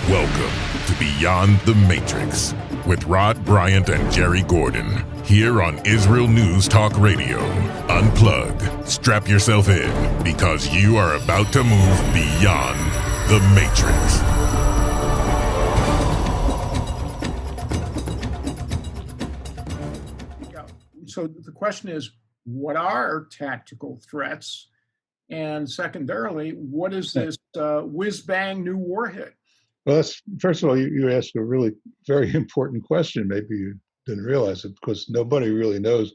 Welcome to Beyond the Matrix with Rod Bryant and Jerry Gordon here on Israel News Talk Radio. Unplug, strap yourself in because you are about to move beyond the Matrix. So the question is, what are tactical threats? And secondarily, what is this whiz-bang new warhead? Well, first of all, you asked a really very important question. Maybe you didn't realize it because nobody really knows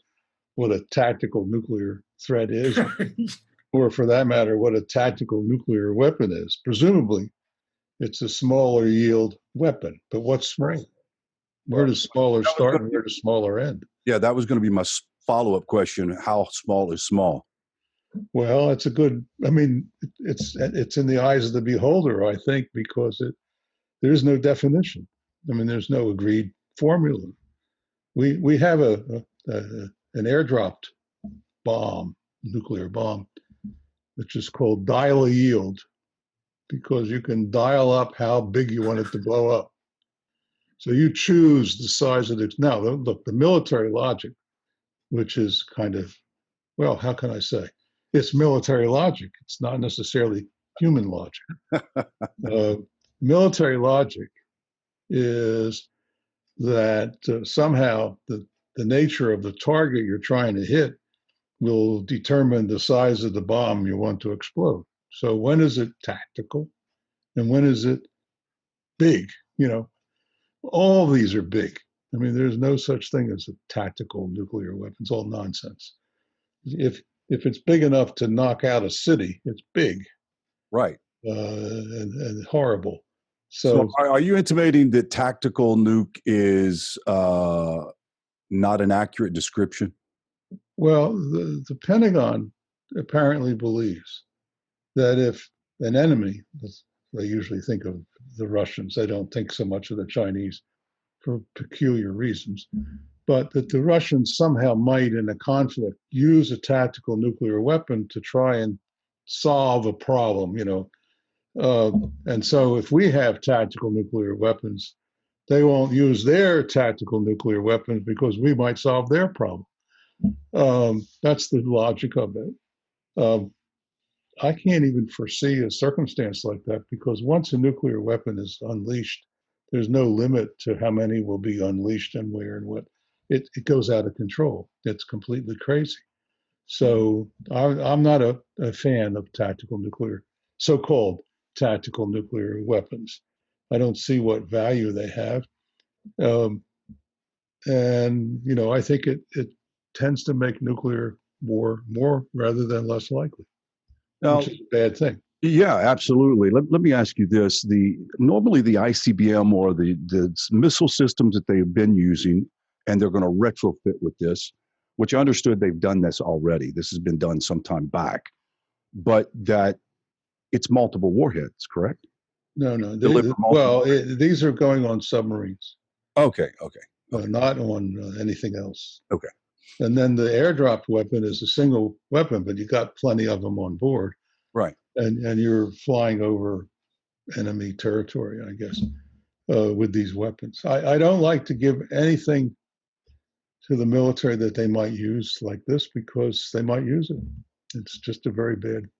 what a tactical nuclear threat is, or for that matter, what a tactical nuclear weapon is. Presumably, it's a smaller yield weapon. But what's small? Where does smaller start and where does smaller end? Yeah, that was going to be my follow-up question. How small is small? Well, it's it's in the eyes of the beholder, I think, because there's no definition. I mean, there's no agreed formula. We have an airdropped bomb, nuclear bomb, which is called dial a yield, because you can dial up how big you want it to blow up. So you choose the size of it. Now, look, the military logic, which is kind of, well, how can I say? It's military logic. It's not necessarily human logic. Military logic is that somehow the nature of the target you're trying to hit will determine the size of the bomb you want to explode. So when is it tactical and when is it big? You know, all these are big. I mean, there's no such thing as a tactical nuclear weapon. It's all nonsense. If it's big enough to knock out a city, it's big. Right. And horrible. So are you intimating that tactical nuke is not an accurate description? Well, the Pentagon apparently believes that if an enemy, they usually think of the Russians, they don't think so much of the Chinese for peculiar reasons, but that the Russians somehow might, in a conflict, use a tactical nuclear weapon to try and solve a problem, you know. And so if we have tactical nuclear weapons, they won't use their tactical nuclear weapons because we might solve their problem. That's the logic of it. I can't even foresee a circumstance like that because once a nuclear weapon is unleashed, there's no limit to how many will be unleashed and where and what. It goes out of control. It's completely crazy. So I'm not a fan of tactical nuclear, so-called tactical nuclear weapons. I don't see what value they have. And, you know, I think it tends to make nuclear war more rather than less likely, which is a bad thing. Yeah, absolutely. Let me ask you this. Normally the ICBM or the missile systems that they've been using, and they're going to retrofit with this, which I understood they've done this already. This has been done some time back, but that it's multiple warheads, correct? No. These are going on submarines. Okay. Not on anything else. Okay. And then the airdropped weapon is a single weapon, but you got plenty of them on board. Right. And you're flying over enemy territory, I guess, with these weapons. I don't like to give anything to the military that they might use like this because they might use it. It's just a very bad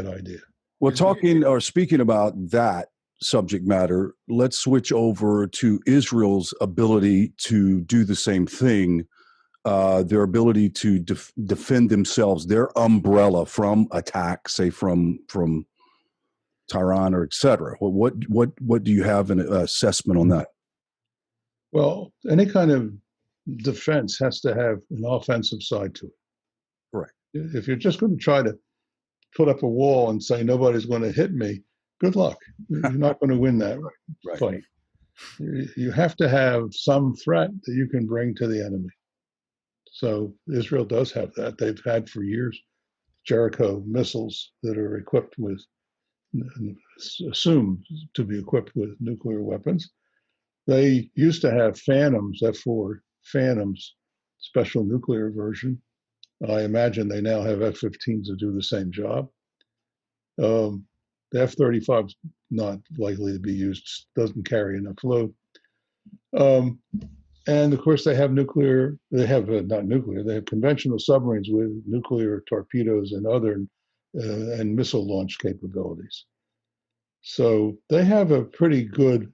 idea. Well, speaking about that subject matter, let's switch over to Israel's ability to do the same thing, their ability to defend themselves, their umbrella from attack, say from Tehran or et cetera. What do you have an assessment on that? Well, any kind of defense has to have an offensive side to it. Correct. If you're just going to try to put up a wall and say nobody's going to hit me, good luck. You're not going to win that fight. You have to have some threat that you can bring to the enemy. So Israel does have that. They've had for years Jericho missiles that are equipped with, assumed to be equipped with nuclear weapons. They used to have Phantoms, F-4 Phantoms, special nuclear version. I imagine they now have F-15s that do the same job. The F-35 is not likely to be used, doesn't carry enough load. And of course, they have nuclear, they have not nuclear, they have conventional submarines with nuclear torpedoes and other and missile launch capabilities. So they have a pretty good,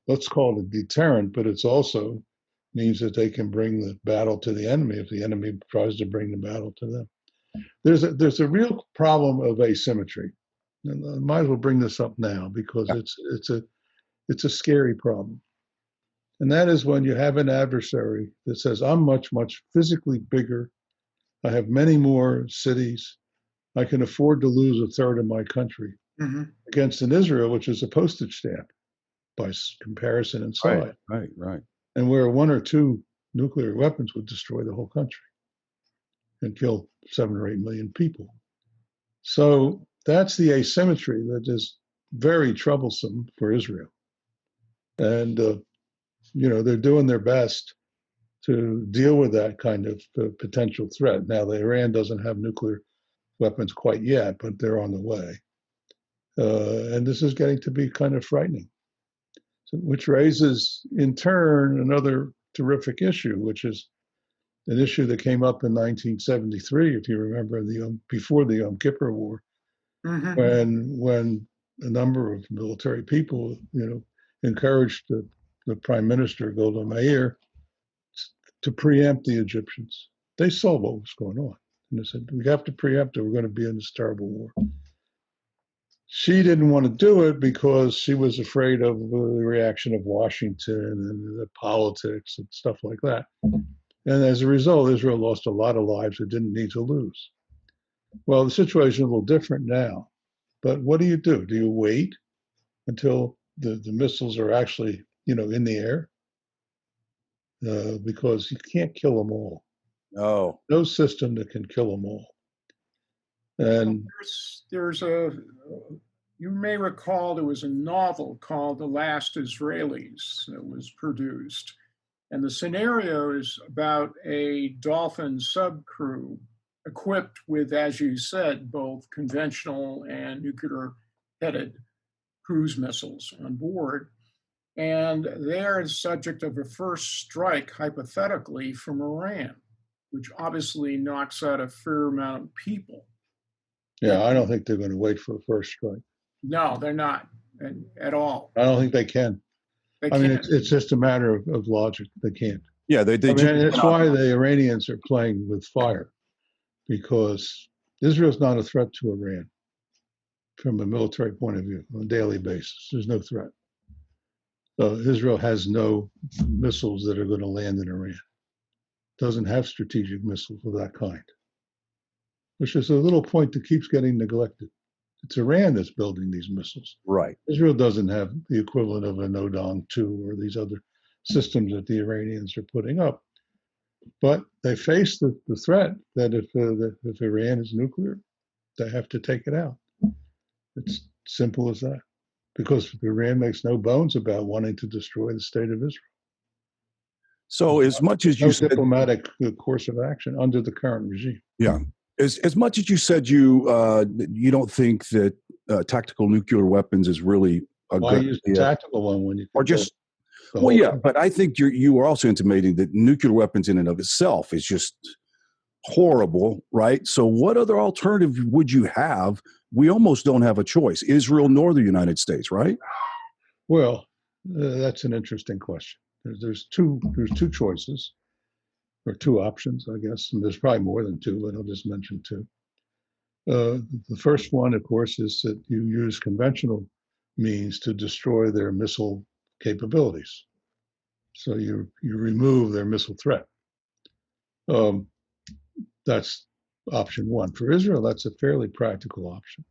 let's call it a deterrent, but it's also means that they can bring the battle to the enemy if the enemy tries to bring the battle to them. There's a real problem of asymmetry. And I might as well bring this up now because it's a scary problem. And that is when you have an adversary that says, I'm much, much physically bigger. I have many more cities. I can afford to lose a third of my country against an Israel, which is a postage stamp by comparison and size. Right. And where one or two nuclear weapons would destroy the whole country and kill 7 or 8 million people. So that's the asymmetry that is very troublesome for Israel. And, they're doing their best to deal with that kind of potential threat. Now, Iran doesn't have nuclear weapons quite yet, but they're on the way. And this is getting to be kind of frightening, which raises, in turn, another terrific issue, which is an issue that came up in 1973, if you remember, before the Yom Kippur War, when a number of military people, encouraged the Prime Minister, Golda Meir, to preempt the Egyptians. They saw what was going on. And they said, we have to preempt it. We're going to be in this terrible war. She didn't want to do it because she was afraid of the reaction of Washington and the politics and stuff like that. And as a result, Israel lost a lot of lives it didn't need to lose. Well, the situation is a little different now. But what do? Do you wait until the missiles are actually, in the air? Because you can't kill them all. No system that can kill them all. And you may recall there was a novel called The Last Israelis that was produced. And the scenario is about a Dolphin subcrew equipped with, as you said, both conventional and nuclear-headed cruise missiles on board. And they're the subject of a first strike, hypothetically, from Iran, which obviously knocks out a fair amount of people. Yeah, I don't think they're going to wait for a first strike. No, they're not at all. I don't think they can. It's just a matter of logic. They can't. Yeah, it's why the Iranians are playing with fire, because Israel's not a threat to Iran from a military point of view on a daily basis. There's no threat. So Israel has no missiles that are going to land in Iran. Doesn't have strategic missiles of that kind, which is a little point that keeps getting neglected. It's Iran that's building these missiles. Right. Israel doesn't have the equivalent of a Nodong-2 or these other systems that the Iranians are putting up. But they face the threat that if Iran is nuclear, they have to take it out. It's simple as that. Because Iran makes no bones about wanting to destroy the state of Israel. So as much as you said, diplomatic course of action under the current regime. Yeah. As much as you said you don't think that tactical nuclear weapons is really a Why good use the tactical one when you can but I think you were also intimating that nuclear weapons in and of itself is just horrible, right? So what other alternative would you have? We almost don't have a choice, Israel nor the United States, right? Well, that's an interesting question. There's two choices, or two options, I guess. And there's probably more than two, but I'll just mention two. The first one, of course, is that you use conventional means to destroy their missile capabilities. So you remove their missile threat. That's option one. For Israel, that's a fairly practical option.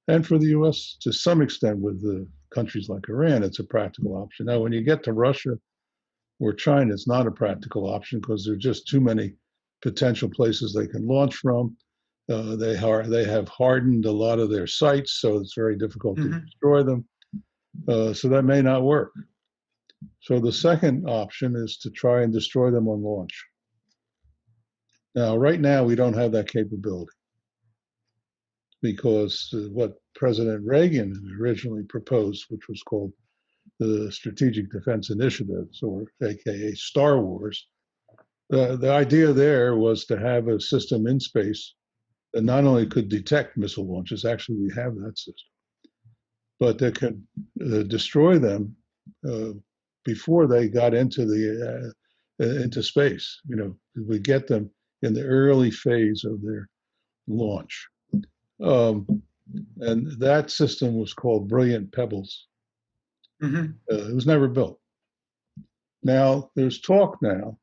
And for the U.S., to some extent, with the countries like Iran, it's a practical option. Now, when you get to Russia or China, it's not a practical option because there are just too many potential places they can launch from. They have hardened a lot of their sites, so it's very difficult to destroy them. So that may not work. So the second option is to try and destroy them on launch. Now, right now, we don't have that capability. because what President Reagan originally proposed, which was called the Strategic Defense Initiatives, or AKA Star Wars, the idea there was to have a system in space that not only could detect missile launches, actually we have that system, but that could destroy them before they got into space. We get them in the early phase of their launch. And that system was called Brilliant Pebbles. It was never built. Now, there's talk now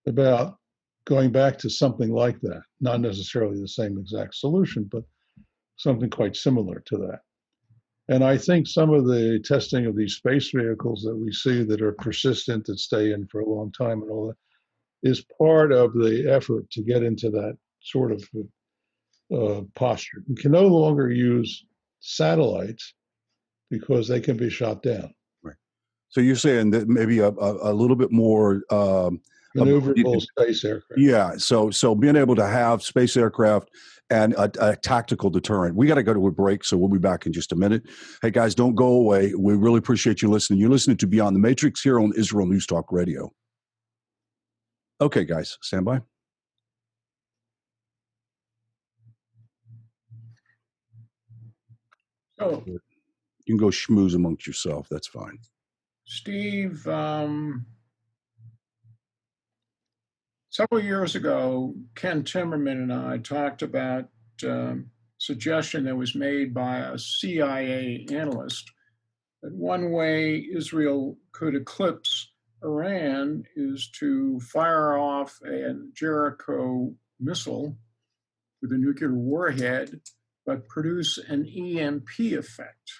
about going back to something like that, not necessarily the same exact solution, but something quite similar to that. And I think some of the testing of these space vehicles that we see that are persistent, that stay in for a long time and all that, is part of the effort to get into that sort of posture. We can no longer use satellites because they can be shot down. Right. So you're saying that maybe a little bit more maneuverable space aircraft. Yeah. So being able to have space aircraft and a tactical deterrent. We got to go to a break, so we'll be back in just a minute. Hey guys, don't go away. We really appreciate you listening. You're listening to Beyond the Matrix here on Israel News Talk Radio. Okay, guys, stand by. So, you can go schmooze amongst yourself. That's fine. Steve, several years ago, Ken Timmerman and I talked about suggestion that was made by a CIA analyst that one way Israel could eclipse Iran is to fire off a Jericho missile with a nuclear warhead, but produce an EMP effect.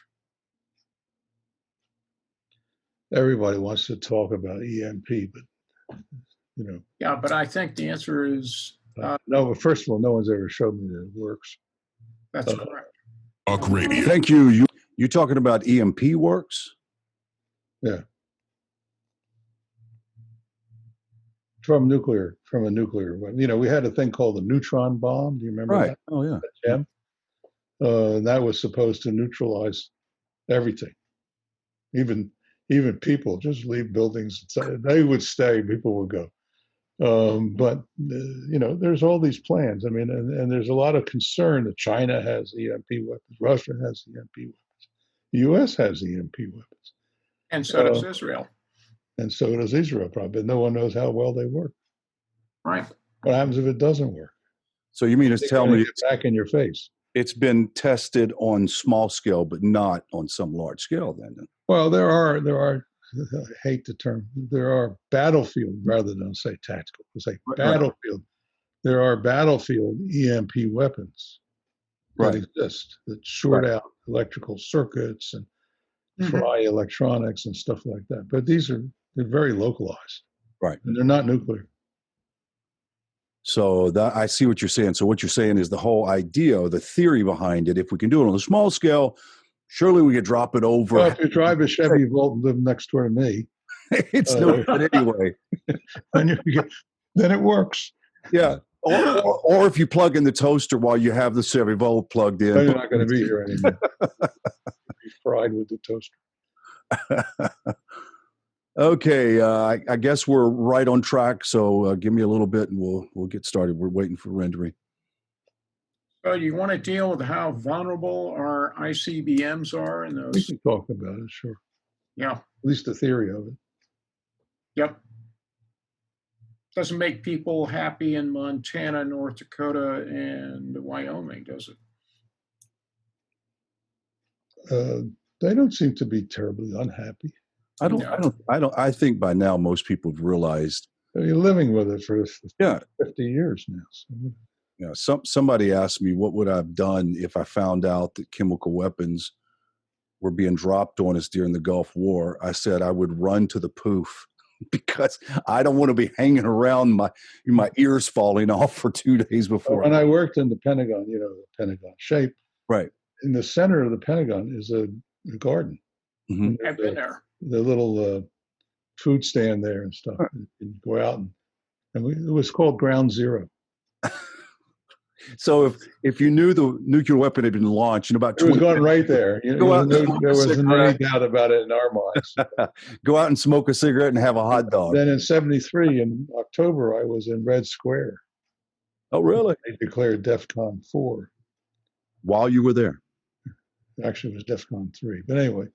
Everybody wants to talk about EMP, but Yeah, but I think the answer is no. But first of all, no one's ever showed me that it works. That's correct. Talk Radio. Thank you. You talking about EMP works? Yeah. From a nuclear weapon. We had a thing called the neutron bomb. Do you remember that? Oh, yeah. Gem? That was supposed to neutralize everything. Even people, just leave buildings. They would stay, people would go. But there's all these plans. I mean, and there's a lot of concern that China has EMP weapons, Russia has EMP weapons, the U.S. has EMP weapons. And so does Israel. And so does Israel, probably. But no one knows how well they work. Right. What happens if it doesn't work? So you mean to tell me it's back in your face? It's been tested on small scale, but not on some large scale then? Well, there are, I hate the term, there are battlefield, rather than say tactical, say battlefield. There are battlefield EMP weapons that exist that short out electrical circuits and fry electronics and stuff like that. But they're very localized. Right. And they're not nuclear. So I see what you're saying. So what you're saying is the whole idea, the theory behind it, if we can do it on a small scale, surely we could drop it over. Well, if you drive a Chevy Volt and live next door to me, it's no good anyway. Then it works. Yeah. Or if you plug in the toaster while you have the Chevy Volt plugged in. Then you're not going to be here anymore. Be fried with the toaster. Okay, I guess we're right on track. So give me a little bit, and we'll get started. We're waiting for rendering. So you want to deal with how vulnerable our ICBMs are in those? We can talk about it, sure. Yeah. At least the theory of it. Yep. Doesn't make people happy in Montana, North Dakota, and Wyoming, does it? They don't seem to be terribly unhappy. I think by now most people have realized. You're living with it for 50 years now. So. Yeah. Somebody asked me what would I have done if I found out that chemical weapons were being dropped on us during the Gulf War. I said I would run to the poof because I don't want to be hanging around my ears falling off for 2 days before. When I worked in the Pentagon, the Pentagon shape. Right. In the center of the Pentagon is a garden. Mm-hmm. I've been there. The little food stand there and stuff. You go out and it was called Ground Zero. So if you knew the nuclear weapon had been launched in about It was 20 going right there. You Go know, out and smoke there a wasn't any cigarette. doubt about it in our minds. Go out and smoke a cigarette and have a hot dog. Then in '73, in October, I was in Red Square. Oh, really? They declared DEFCON 4. While you were there? Actually, it was DEFCON 3. But anyway,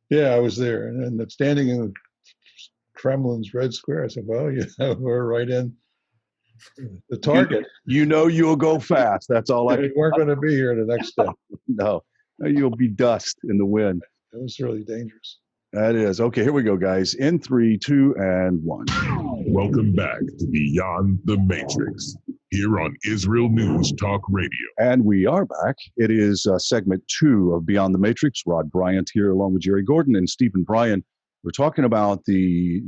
yeah, I was there. And then standing in the Kremlin's Red Square, I said, well, we're right in the target. You know you'll go fast. That's all I We can. weren't going to be here the next day. No, you'll be dust in the wind. It was really dangerous. That is. Okay, here we go, guys. In 3, 2, and 1. Welcome back to Beyond the Matrix, here on Israel News Talk Radio. And we are back. It is segment 2 of Beyond the Matrix. Rod Bryant here, along with Jerry Gordon and Stephen Bryen. We're talking about the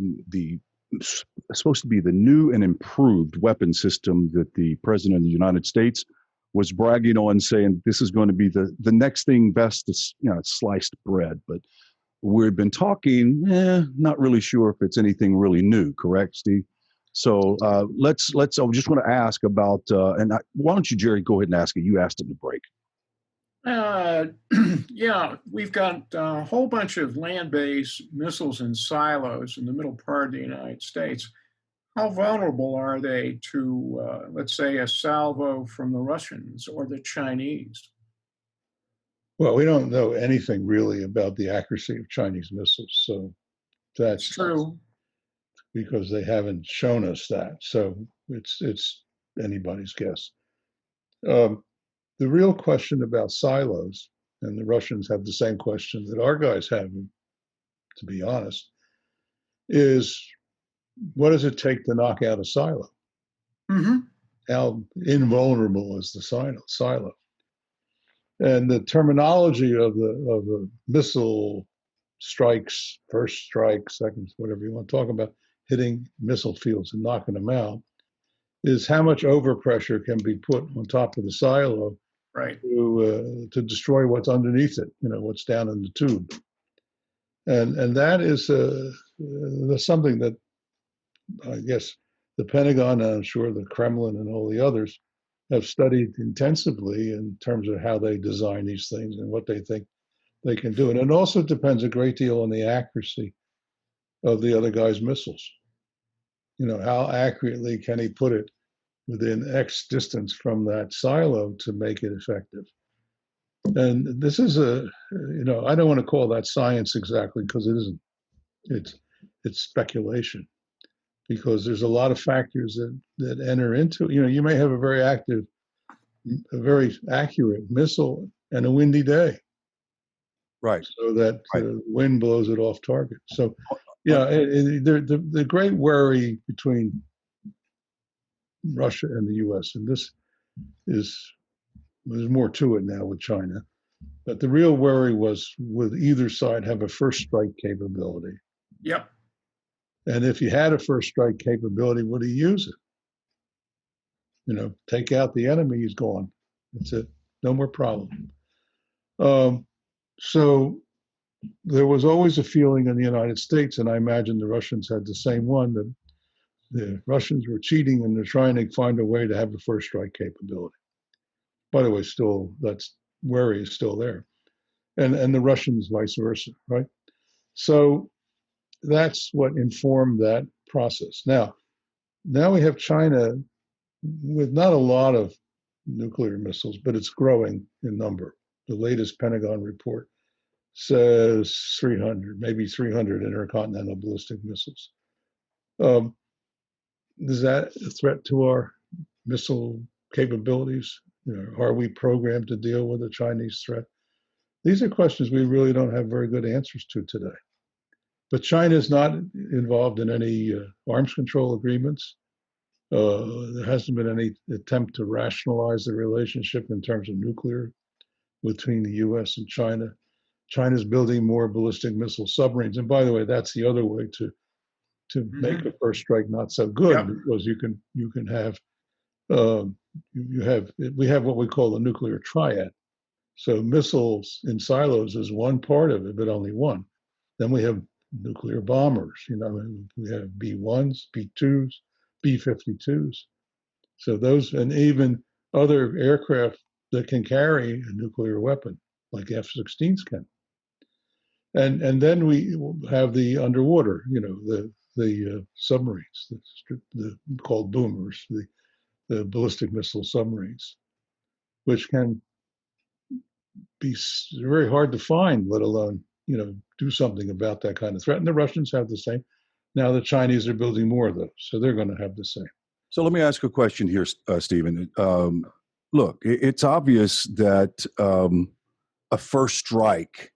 supposed to be the new and improved weapon system that the President of the United States was bragging on, saying this is going to be the next thing best. It's, it's sliced bread, but we've been talking, not really sure if it's anything really new, correct, Steve? So let's. I just want to ask about, why don't you, Jerry, go ahead and ask it? You asked it in the break. Yeah, we've got a whole bunch of land-based missiles in silos in the middle part of the United States. How vulnerable are they to, let's say, a salvo from the Russians or the Chinese? Well, we don't know anything really about the accuracy of Chinese missiles. So that's true. Because they haven't shown us that. So it's anybody's guess. The real question about silos, and the Russians have the same question that our guys have, to be honest, is what does it take to knock out a silo? Mm-hmm. How invulnerable is the silo? And the terminology of the missile strikes, first strike, second, whatever you want to talk about, hitting missile fields and knocking them out, is how much overpressure can be put on top of the silo, right, to destroy what's underneath it, what's down in the tube. And that is something that I guess the Pentagon, and I'm sure the Kremlin and all the others, have studied intensively in terms of how they design these things and what they think they can do. And it also depends a great deal on the accuracy of the other guy's missiles. How accurately can he put it within X distance from that silo to make it effective? And this is I don't want to call that science exactly, because it isn't. It's speculation, because there's a lot of factors that enter into it. You may have a very very accurate missile and a windy day. Right. So that the wind blows it off target. So, the great worry between Russia and the U.S., and there's more to it now with China, but the real worry was, would either side have a first strike capability? Yep. And if you had a first strike capability, would he use it? Take out the enemy, he's gone. That's it. No more problem. So there was always a feeling in the United States, and I imagine the Russians had the same one, that the Russians were cheating and they're trying to find a way to have a first strike capability. By the way, still, that's worry is still there. And the Russians vice versa, right? So that's what informed that process. Now we have China with not a lot of nuclear missiles, but it's growing in number. The latest Pentagon report says 300, maybe 300 intercontinental ballistic missiles. Is that a threat to our missile capabilities? Are we programmed to deal with a Chinese threat? These are questions we really don't have very good answers to today. But China is not involved in any arms control agreements. There hasn't been any attempt to rationalize the relationship in terms of nuclear between the U.S. and China. China's building more ballistic missile submarines. And by the way, that's the other way to make a first strike not so good, because you can have we have what we call the nuclear triad. So missiles in silos is one part of it, but only one. Then we have nuclear bombers. We have B-1s, B-2s, B-52s. So those, and even other aircraft that can carry a nuclear weapon, like F-16s can. And then we have the underwater, the submarines, the called boomers, the ballistic missile submarines, which can be very hard to find, let alone do something about that kind of threat. And the Russians have the same. Now the Chinese are building more of those, so they're going to have the same. So let me ask a question here, Stephen. Look, it's obvious that a first strike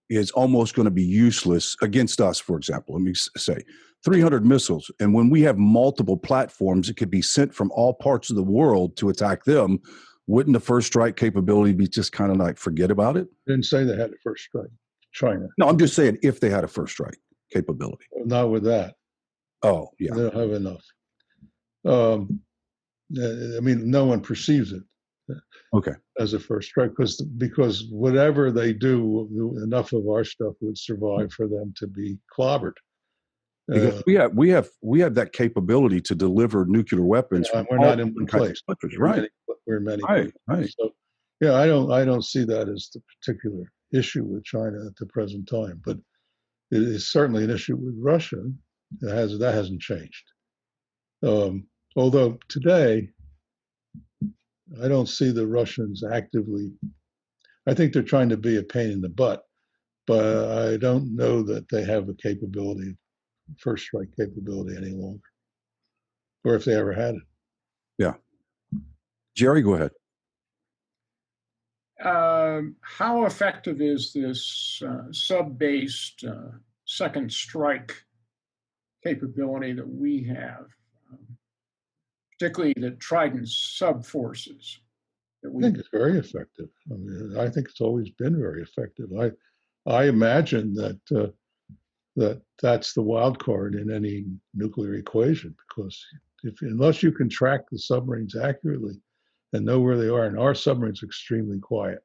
is almost going to be useless against us, for example. Let me say 300 missiles. And when we have multiple platforms that could be sent from all parts of the world to attack them, wouldn't the first strike capability be just kind of like forget about it? Didn't say they had a first strike. China. No, I'm just saying if they had a first strike capability. Not with that. Oh, yeah. They don't have enough. I mean, no one perceives it as a first strike because whatever they do, enough of our stuff would survive for them to be clobbered. Because we have that capability to deliver nuclear weapons. We're not in one place, right? We're in many right, places. So, yeah, I don't see that as the particular issue with China at the present time, but it is certainly an issue with Russia. That hasn't changed. Although today, I don't see the Russians actively. I think they're trying to be a pain in the butt, but I don't know that they have a capability, first strike capability any longer, or if they ever had it. Yeah. Jerry, go ahead. How effective is this sub-based second strike capability that we have, particularly the Trident sub-forces? I think it's very effective. I mean, I think it's always been very effective. I imagine that that's the wild card in any nuclear equation, because unless you can track the submarines accurately and know where they are, and our submarines are extremely quiet.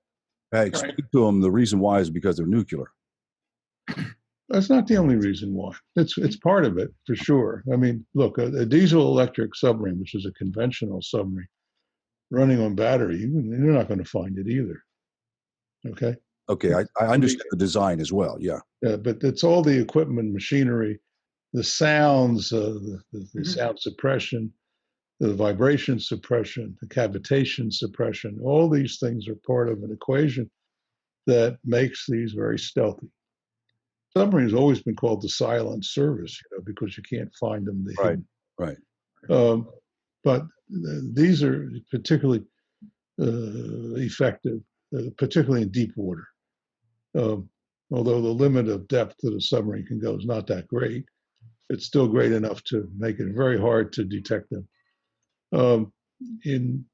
Explain to them the reason why is because they're nuclear. That's not the only reason why. It's part of it, for sure. I mean, look, a diesel-electric submarine, which is a conventional submarine, running on battery, you're not going to find it either. Okay? Okay, I understand the design as well, yeah. Yeah, but it's all the equipment, machinery, the sounds, the sound suppression, the vibration suppression, the cavitation suppression. All these things are part of an equation that makes these very stealthy. Submarine has always been called the silent service, because you can't find them. Right. But these are particularly effective, particularly in deep water. Although the limit of depth that a submarine can go is not that great, it's still great enough to make it very hard to detect them. In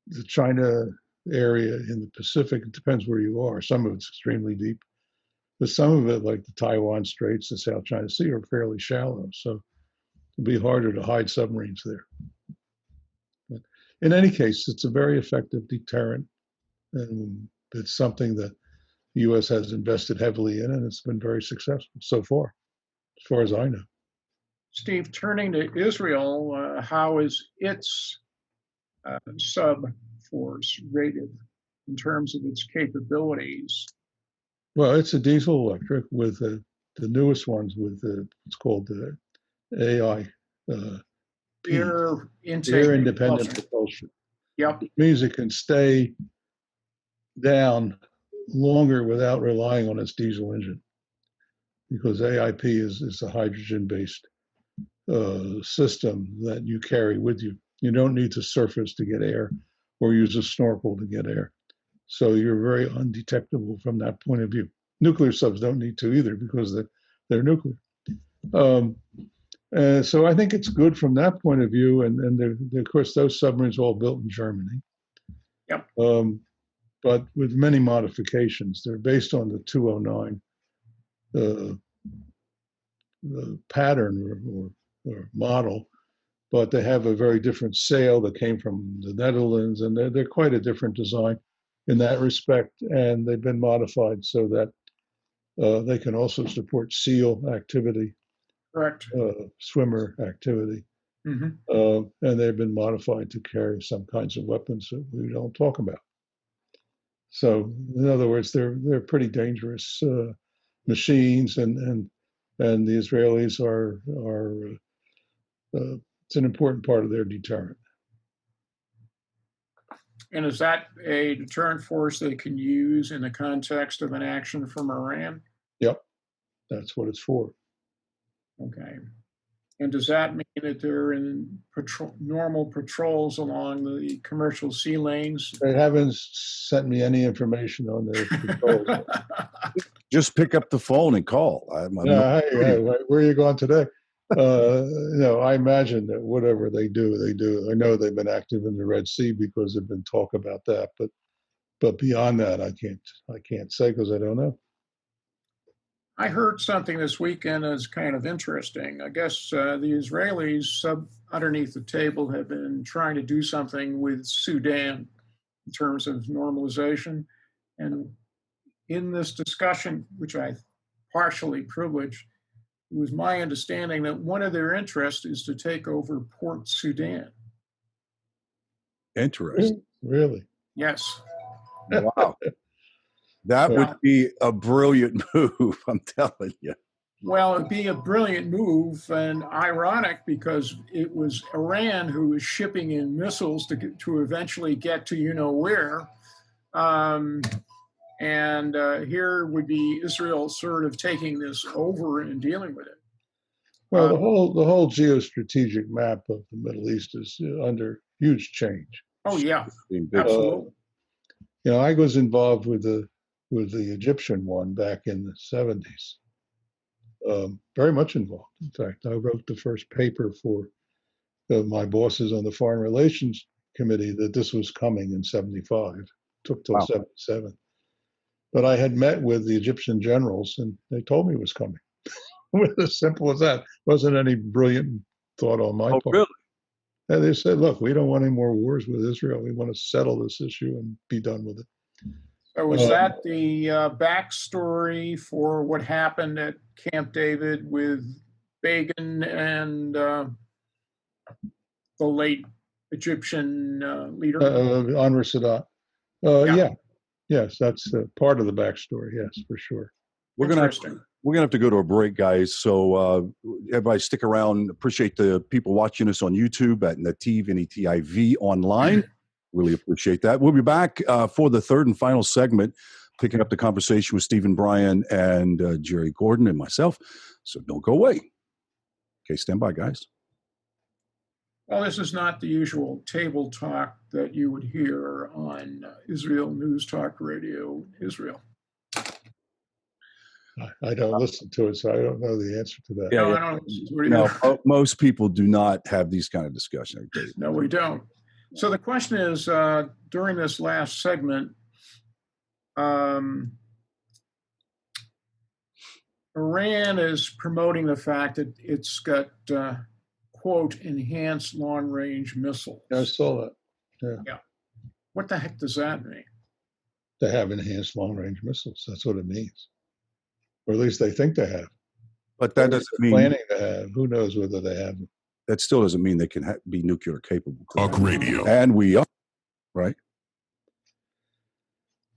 the China area, in the Pacific, it depends where you are. Some of it's extremely deep, but some of it, like the Taiwan Straits, the South China Sea, are fairly shallow. So it'd be harder to hide submarines there. But in any case, it's a very effective deterrent, and it's something that the U.S. has invested heavily in, and it's been very successful so far as I know. Steve, turning to Israel, how is its sub-force rated in terms of its capabilities? Well, it's a diesel electric with the newest ones with what's called the AI. Air independent propulsion. Yep. It means it can stay down longer without relying on its diesel engine, because AIP is a hydrogen-based system that you carry with you. You don't need to surface to get air or use a snorkel to get air. So you're very undetectable from that point of view. Nuclear subs don't need to either, because they're nuclear. So I think it's good from that point of view. And of course, those submarines are all built in Germany. Yep. But with many modifications. They're based on the 209 pattern or model, but they have a very different sail that came from the Netherlands, and they're quite a different design in that respect. And they've been modified so that they can also support SEAL activity, correct, swimmer activity, and they've been modified to carry some kinds of weapons that we don't talk about. So, in other words, they're pretty dangerous machines, and the Israelis are it's an important part of their deterrent. And is that a deterrent force they can use in the context of an action from Iran? Yep, that's what it's for. Okay. And does that mean that they're in normal patrols along the commercial sea lanes? They haven't sent me any information on their patrols. Just pick up the phone and call. Hey, where are you going today? I imagine that whatever they do, they do. I know they've been active in the Red Sea because there's been talk about that, but beyond that, I can't say because I don't know. I heard something this weekend that's kind of interesting. I guess the Israelis underneath the table have been trying to do something with Sudan in terms of normalization. And in this discussion, which I partially privileged, it was my understanding that one of their interests is to take over Port Sudan. Interesting. Really? Yes. Wow. That would be a brilliant move, I'm telling you. Well, it'd be a brilliant move and ironic because it was Iran who was shipping in missiles to eventually get to where. And here would be Israel sort of taking this over and dealing with it. Well, the whole geostrategic map of the Middle East is under huge change. Oh yeah, absolutely. I was involved with the Egyptian one back in the 70s. Very much involved. In fact, I wrote the first paper for my bosses on the Foreign Relations Committee that this was coming in 75. Took till 77. But I had met with the Egyptian generals and they told me it was coming. As simple as that. Wasn't any brilliant thought on my part. Really? And they said, look, we don't want any more wars with Israel. We want to settle this issue and be done with it. So was that the backstory for what happened at Camp David with Begin and the late Egyptian leader? Anwar Sadat. Yeah. Yes, that's part of the backstory. Yes, for sure. We're gonna have to go to a break, guys. So everybody, stick around. Appreciate the people watching us on YouTube at Nativ NETIV online. Really appreciate that. We'll be back for the third and final segment, picking up the conversation with Stephen Bryen and Jerry Gordon and myself. So don't go away. Okay, stand by, guys. Well, this is not the usual table talk that you would hear on Israel News Talk Radio Israel. I don't listen to it, so I don't know the answer to that. No, I don't listen to it either. Most people do not have these kind of discussions. No, we don't. So the question is, during this last segment, Iran is promoting the fact that it's got, quote, enhanced long-range missiles. I saw that. Yeah. What the heck does that mean? They have enhanced long-range missiles. That's what it means. Or at least they think they have. But that doesn't mean planning to have. Who knows whether they have them. That still doesn't mean they can be nuclear capable. Talk radio. And we are, right?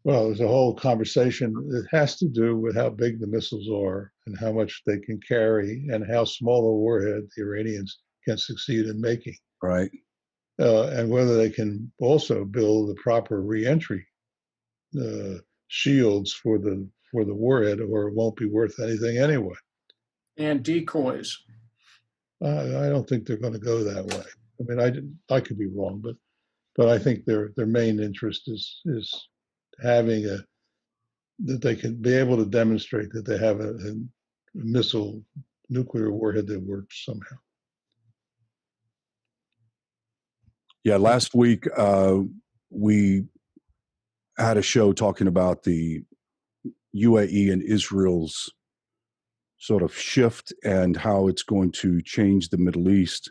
Well, there's a whole conversation. It has to do with how big the missiles are and how much they can carry and how small a warhead the Iranians can succeed in making. Right. And whether they can also build the proper reentry shields for the warhead, or it won't be worth anything anyway. And decoys. I don't think they're going to go that way. I mean, I could be wrong, but I think their main interest is having that they can be able to demonstrate that they have a missile nuclear warhead that works somehow. Yeah, last week we had a show talking about the UAE and Israel's sort of shift and how it's going to change the Middle East.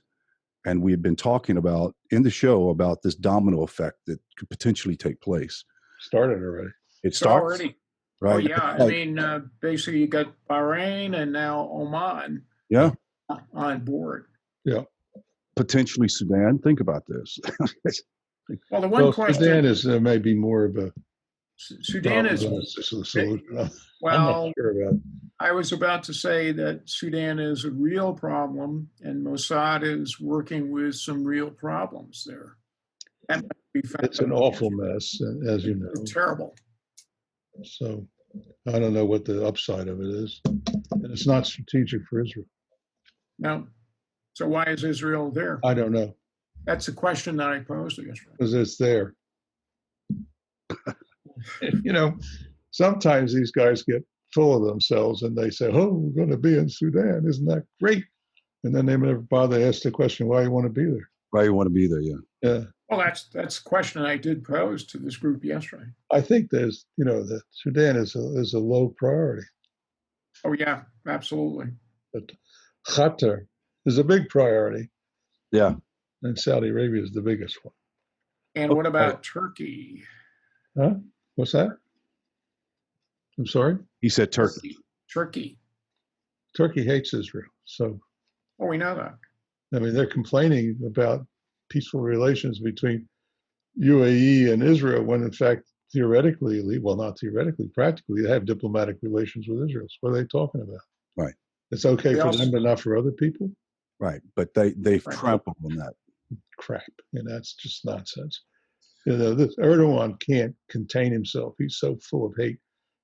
And we had been talking about in the show about this domino effect that could potentially take place. Started already. It started already. Right. Oh yeah, I mean, basically you got Bahrain and now Oman. Yeah. On board. Yeah. potentially Sudan. Think about this. Well, the one Well, question, Sudan is maybe more of a Sudan problem is, than a solution. I'm not well, sure about it. I was about to say that Sudan is a real problem, and Mossad is working with some real problems there. That might be It's an awful mess, as you know. terrible. So I don't know what the upside of it is. And it's not strategic for Israel. No. So why is Israel there? I don't know. That's a question that I posed yesterday. Because it's there. You know, sometimes these guys get full of themselves and they say, oh, we're going to be in Sudan. Isn't that great? And then they never bother to ask the question, why you want to be there? Why you want to be there, yeah. Yeah. Well, that's a question I did pose to this group yesterday. I think there's, that Sudan is a low priority. Oh, yeah, absolutely. But Qatar is a big priority. Yeah. And Saudi Arabia is the biggest one. And what about Turkey? Huh? What's that? I'm sorry? He said Turkey. Turkey. Turkey hates Israel. So, we know that. I mean, they're complaining about peaceful relations between UAE and Israel when, in fact, theoretically, well, not theoretically, practically, they have diplomatic relations with Israel. So what are they talking about? Right. It's okay for them, but not for other people? Right. But they've trampled on that. Crap. That's just nonsense. This Erdogan can't contain himself. He's so full of hate.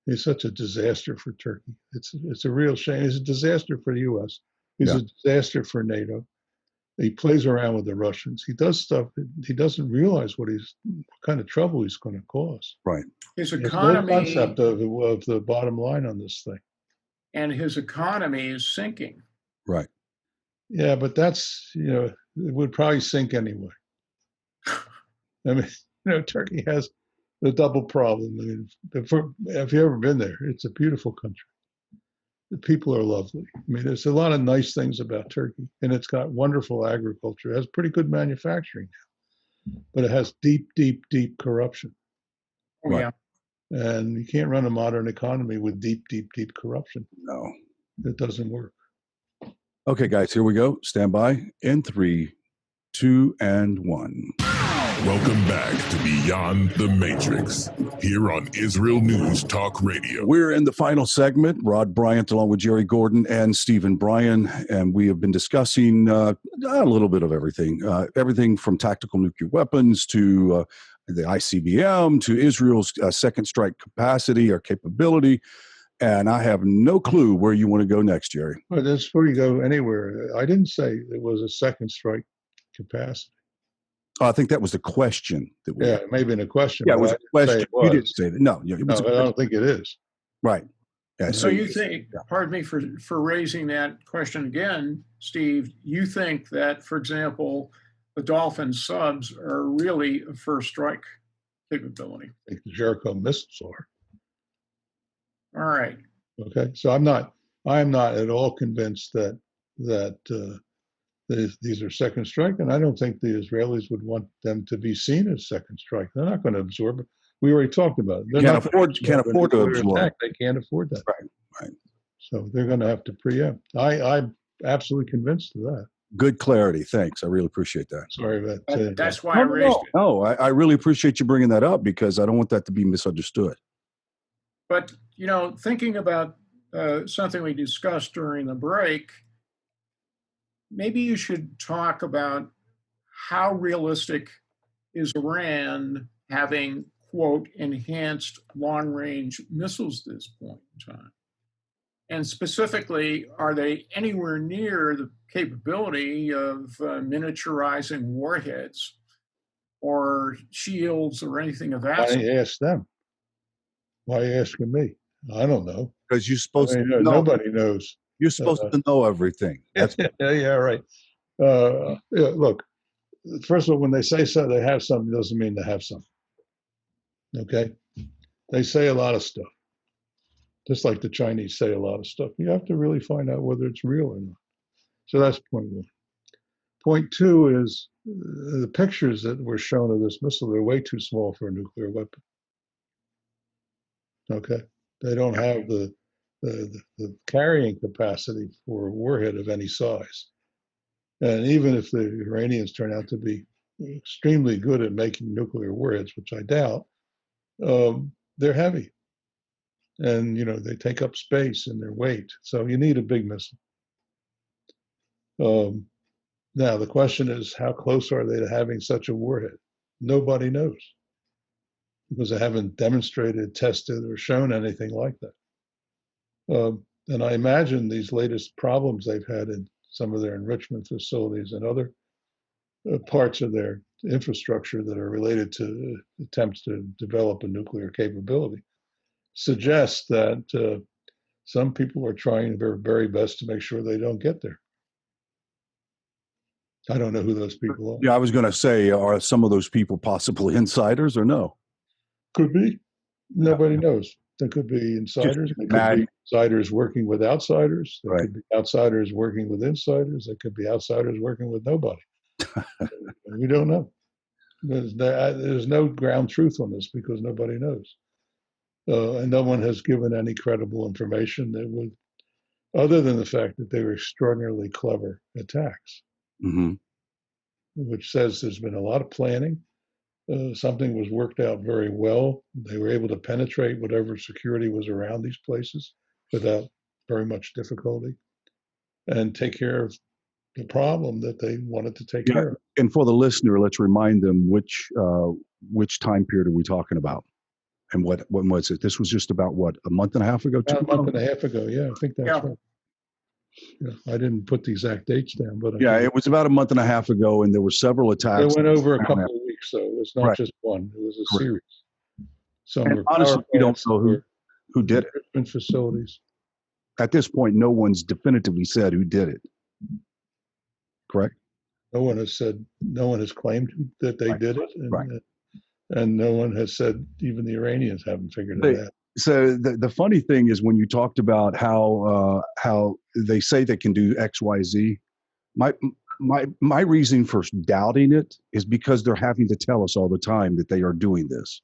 He's such a disaster for Turkey. It's a real shame. He's a disaster for the U.S. He's a disaster for NATO. He plays around with the Russians. He does stuff that he doesn't realize what kind of trouble he's going to cause. Right. His economy. There's no concept of the bottom line on this thing. And his economy is sinking. Right. Yeah, but that's, it would probably sink anyway. I mean, Turkey has the double problem. I mean, if you've ever been there, it's a beautiful country. The people are lovely. I mean, there's a lot of nice things about Turkey, and it's got wonderful agriculture. It has pretty good manufacturing now, but it has deep, deep, deep corruption. Oh, yeah. And you can't run a modern economy with deep, deep, deep corruption. No. It doesn't work. Okay, guys, here we go. Stand by in 3, 2, and 1. Welcome back to Beyond the Matrix, here on Israel News Talk Radio. We're in the final segment. Rod Bryant, along with Jerry Gordon and Stephen Bryen, and we have been discussing a little bit of everything. Everything from tactical nuclear weapons to the ICBM to Israel's second strike capacity or capability. And I have no clue where you want to go next, Jerry. Well, that's before you go anywhere. I didn't say it was a second strike capacity. I think that was the question. It may have been a question. Yeah, it was a question. You didn't say that. No, I don't think it is. Right. Yeah, so you think, pardon me for raising that question again, Steve, you think that, for example, the Dolphin subs are really a first strike capability? I think the Jericho missiles are. All right. Okay. So I am not at all convinced that these are second strike, and I don't think the Israelis would want them to be seen as second strike. They're not going to absorb it. We already talked about it. They can't afford to absorb. Attack. They can't afford that. Right. So they're going to have to preempt. I'm absolutely convinced of that. Good clarity. Thanks. I really appreciate that. Sorry about that. That's why I raised it. No, I really appreciate you bringing that up because I don't want that to be misunderstood. But, thinking about something we discussed during the break, maybe you should talk about how realistic is Iran having, quote, enhanced long-range missiles at this point in time? And specifically, are they anywhere near the capability of miniaturizing warheads or shields or anything of that sort? Why ask them? Why are you asking me? I don't know. Because you're supposed to know. Nobody knows. You're supposed to know everything. That's yeah, right. Look, first of all, when they say so, they have something doesn't mean they have something. Okay? They say a lot of stuff. Just like the Chinese say a lot of stuff. You have to really find out whether it's real or not. So that's point one. Point two is the pictures that were shown of this missile, they're way too small for a nuclear weapon. Okay? They don't have the carrying capacity for a warhead of any size. And even if the Iranians turn out to be extremely good at making nuclear warheads, which I doubt, they're heavy. And, they take up space in their weight. So you need a big missile. Now, the question is, how close are they to having such a warhead? Nobody knows because they haven't demonstrated, tested, or shown anything like that. And I imagine these latest problems they've had in some of their enrichment facilities and other parts of their infrastructure that are related to attempts to develop a nuclear capability suggest that some people are trying their very best to make sure they don't get there. I don't know who those people are. Yeah, I was going to say, are some of those people possibly insiders or no? Could be. Nobody knows. There could be insiders. There could be insiders working with outsiders. There could be outsiders working with insiders. There could be outsiders working with nobody. We don't know. There's no ground truth on this because nobody knows. And no one has given any credible information that would, other than the fact that they were extraordinarily clever attacks, which says there's been a lot of planning. Something was worked out very well. They were able to penetrate whatever security was around these places without very much difficulty and take care of the problem that they wanted to take care of. And for the listener, let's remind them which time period are we talking about? And when was it? This was just about a month and a half ago? About a month and a half ago, yeah, I think that's right. Yeah, I didn't put the exact dates down, but it was about a month and a half ago, and there were several attacks. It went over a couple of weeks, so it's not just one; it was a series. Some were honestly, we don't know who did it. Facilities. At this point, no one's definitively said who did it. Correct? No one has said. No one has claimed that they did it, and no one has said. Even the Iranians haven't figured it out. So the funny thing is when you talked about how they say they can do X, Y, Z, my reason for doubting it is because they're having to tell us all the time that they are doing this.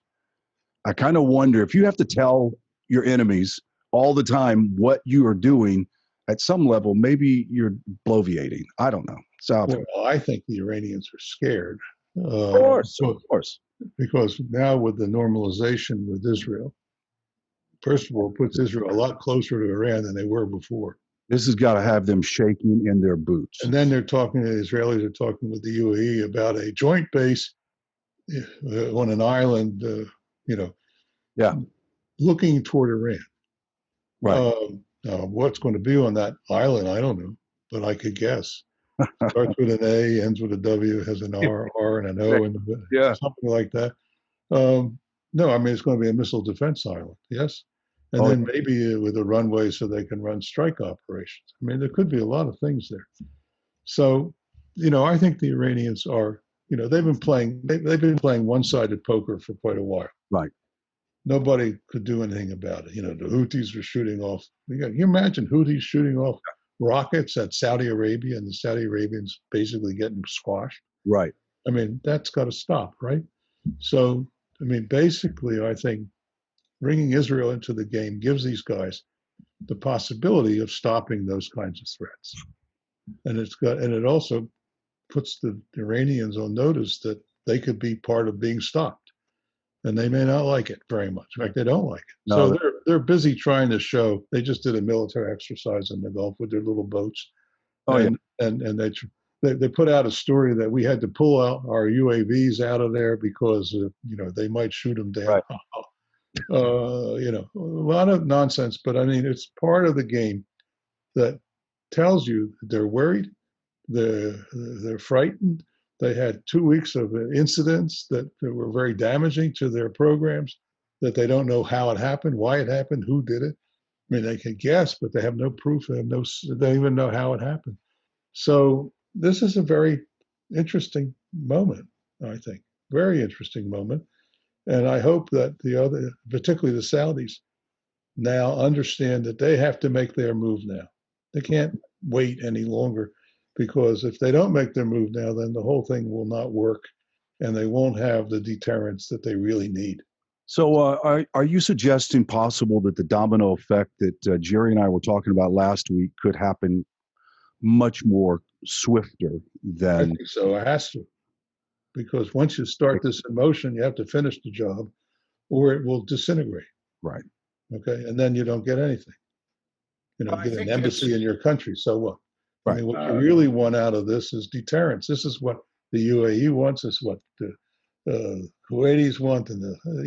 I kind of wonder if you have to tell your enemies all the time what you are doing, at some level, maybe you're bloviating. I don't know. So I think the Iranians are scared. Of course. Because now with the normalization with Israel, first of all, it puts Israel a lot closer to Iran than they were before. This has got to have them shaking in their boots. And then the Israelis are talking with the UAE about a joint base on an island, looking toward Iran. Right. What's going to be on that island, I don't know, but I could guess. Starts with an A, ends with a W, has an R and an O, and something like that. No, I mean, it's going to be a missile defense island, yes? And then maybe with a runway so they can run strike operations. I mean, there could be a lot of things there. So, I think the Iranians are, they've been playing one-sided poker for quite a while. Right. Nobody could do anything about it. The Houthis are shooting off. Can you imagine Houthis shooting off rockets at Saudi Arabia and the Saudi Arabians basically getting squashed? Right. I mean, that's got to stop, right? So, I mean, basically, I think bringing Israel into the game gives these guys the possibility of stopping those kinds of threats. And it also puts the Iranians on notice that they could be part of being stopped. And they may not like it very much. In fact, they don't like it. No. So they're busy trying to show. They just did a military exercise in the Gulf with their little boats. And they put out a story that we had to pull out our UAVs out of there because they might shoot them down. Right. A lot of nonsense. But I mean, it's part of the game that tells you that they're worried, they're frightened. They had 2 weeks of incidents that were very damaging to their programs, that they don't know how it happened, why it happened, who did it. I mean, they can guess, but they have no proof. They don't even know how it happened. So this is a very interesting moment, I think. Very interesting moment. And I hope that particularly the Saudis, now understand that they have to make their move now. They can't wait any longer. Because if they don't make their move now, then the whole thing will not work, and they won't have the deterrence that they really need. So are you suggesting possible that the domino effect that Jerry and I were talking about last week could happen much more swifter I than think so. It has to, because once you start this in motion, you have to finish the job, or it will disintegrate. right. Okay, and then you don't get anything. I Get an think embassy in your country. So what? I Right. mean, what you really want out of this is deterrence. This is what the UAE wants. This is what the Kuwaitis want, and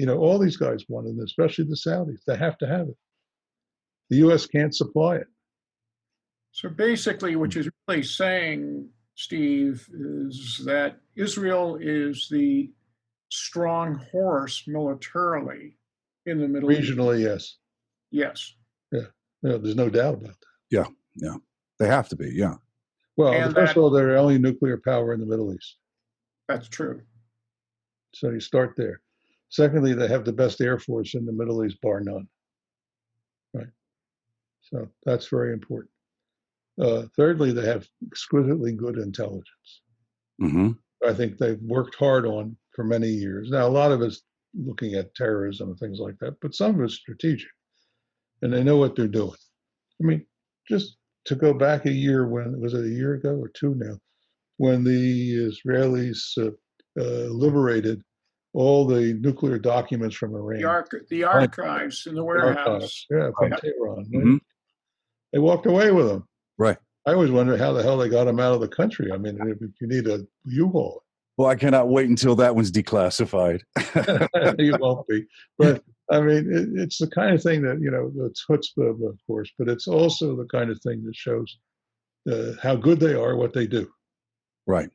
all these guys want, and especially the Saudis. They have to have it. The U.S. can't supply it. So basically, what you're really saying, Steve, is that Israel is the strong horse militarily in the Middle East. Regionally, yes. Yes. Yeah. No, there's no doubt about that. Yeah. They have to be, yeah. Well, And first of all, they're the only nuclear power in the Middle East. That's true. So you start there. Secondly, they have the best air force in the Middle East, bar none. Right. So that's very important. Thirdly, they have exquisitely good intelligence. Mm-hmm. I think they've worked hard on for many years. Now, a lot of it's looking at terrorism and things like that, but some of it's strategic, and they know what they're doing. I mean, just to go back a year, when was it, a year ago or two now, when the Israelis liberated all the nuclear documents from Iran. The archives in the warehouse. Yeah, from Yeah. Tehran. Right? Mm-hmm. They walked away with them. Right. I always wonder how the hell they got them out of the country. I mean, if you need a U-Haul. Well, I cannot wait until that one's declassified. You won't be. But I mean, it's the kind of thing that, it's chutzpah, of course, but it's also the kind of thing that shows how good they are, what they do. Right.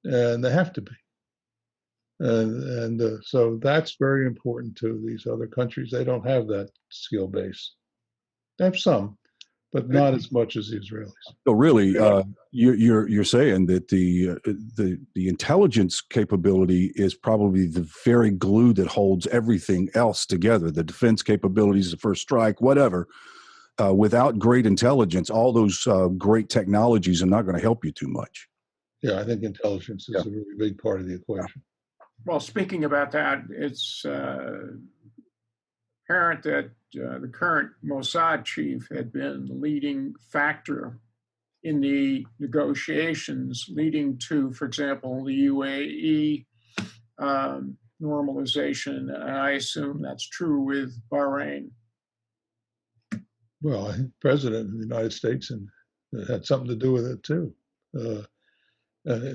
And they have to be. And so that's very important to these other countries. They don't have that skill base. They have some, but not as much as the Israelis. So really, you're saying that the intelligence capability is probably the very glue that holds everything else together. The defense capabilities, the first strike, whatever. Without great intelligence, all those great technologies are not going to help you too much. Yeah, I think intelligence is a really big part of the equation. Well, speaking about that, it's apparent that the current Mossad chief had been the leading factor in the negotiations leading to, for example, the UAE normalization. And I assume that's true with Bahrain. Well, I think the president of the United States had something to do with it too.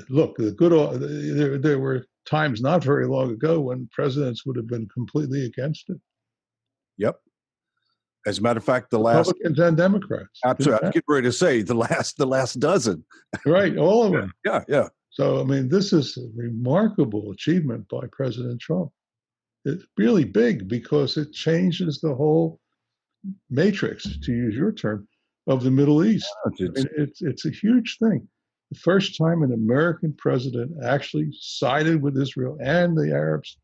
Look, there were times not very long ago when presidents would have been completely against it. Yep. As a matter of fact, the last Republicans and Democrats. Absolutely, I was getting ready to say the last dozen. Right, all of them. Yeah. So I mean, this is a remarkable achievement by President Trump. It's really big because it changes the whole matrix, to use your term, of the Middle East. It's a huge thing. The first time an American president actually sided with Israel and the Arabs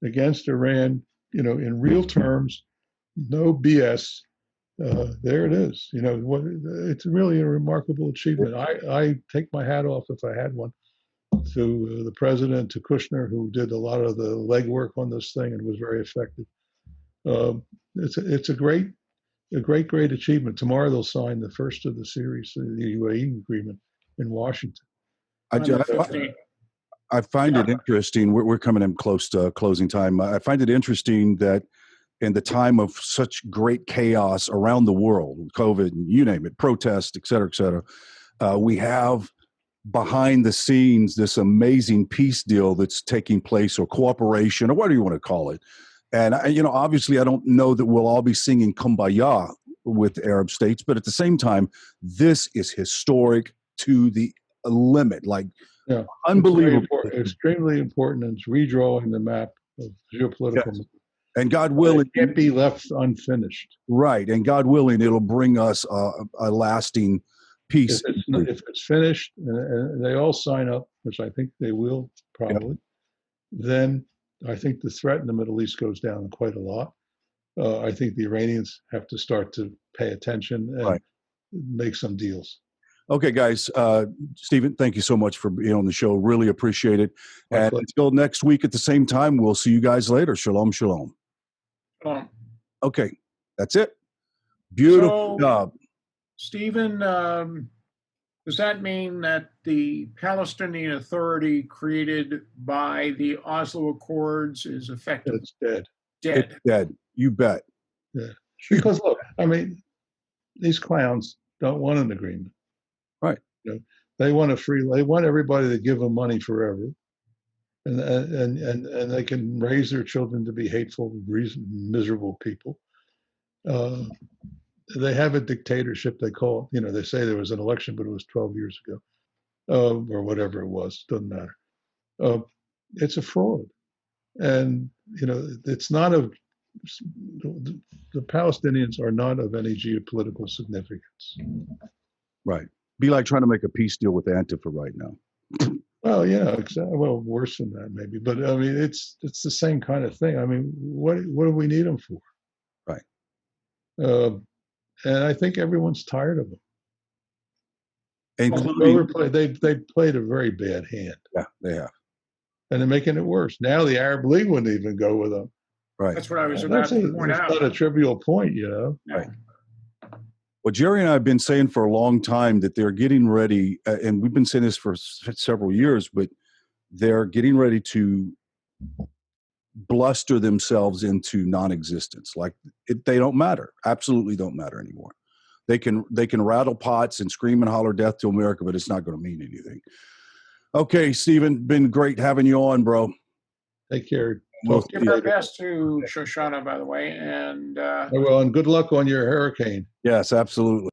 against Iran, in real terms, no BS. There it is. It's really a remarkable achievement. I take my hat off, if I had one, to the president, to Kushner, who did a lot of the legwork on this thing and was very effective. It's a great achievement. Tomorrow they'll sign the first of the series, the UAE agreement in Washington. I find it interesting. We're coming in close to closing time. I find it interesting that in the time of such great chaos around the world, COVID, you name it, protests, et cetera, we have behind the scenes this amazing peace deal that's taking place, or cooperation, or whatever you want to call it. And obviously, I don't know that we'll all be singing "Kumbaya" with Arab states, but at the same time, this is historic to the limit. Unbelievable, extremely important, and it's redrawing the map of geopolitical. Yes. And God willing, it can't be left unfinished. Right, and God willing, it'll bring us a lasting peace. If it's finished, and they all sign up, which I think they will probably, then I think the threat in the Middle East goes down quite a lot. I think the Iranians have to start to pay attention and make some deals. Okay, guys. Stephen, thank you so much for being on the show. Really appreciate it. And until next week at the same time, we'll see you guys later. Shalom, shalom. Okay, that's it. Beautiful job. Stephen, Does that mean that the Palestinian Authority created by the Oslo Accords is effectively It's dead. dead? It's dead. You bet. Yeah. Because look, I mean, these clowns don't want an agreement. Right. You know, they want they want everybody to give them money forever. And they can raise their children to be hateful, miserable people. They have a dictatorship. They call, they say there was an election, but it was 12 years ago, or whatever it was. Doesn't matter. It's a fraud, and it's not of the Palestinians are not of any geopolitical significance. Right. Be like trying to make a peace deal with Antifa right now. Well, yeah, exactly. Well, worse than that, maybe. But I mean, it's the same kind of thing. I mean, what do we need them for? Right. And I think everyone's tired of them. Including, they played a very bad hand. Yeah, they have. And they're making it worse. Now the Arab League wouldn't even go with them. Right. That's what I was about to point out. It's not a trivial point, Right. Well, Jerry and I have been saying for a long time that they're getting ready, and we've been saying this for several years, but they're getting ready to bluster themselves into non-existence. Like they don't matter. Absolutely don't matter anymore. They can rattle pots and scream and holler death to America, but it's not going to mean anything. Okay, Stephen, been great having you on, bro. Take care. Give our best to Shoshana, by the way, and well, and good luck on your hurricane. Yes, absolutely.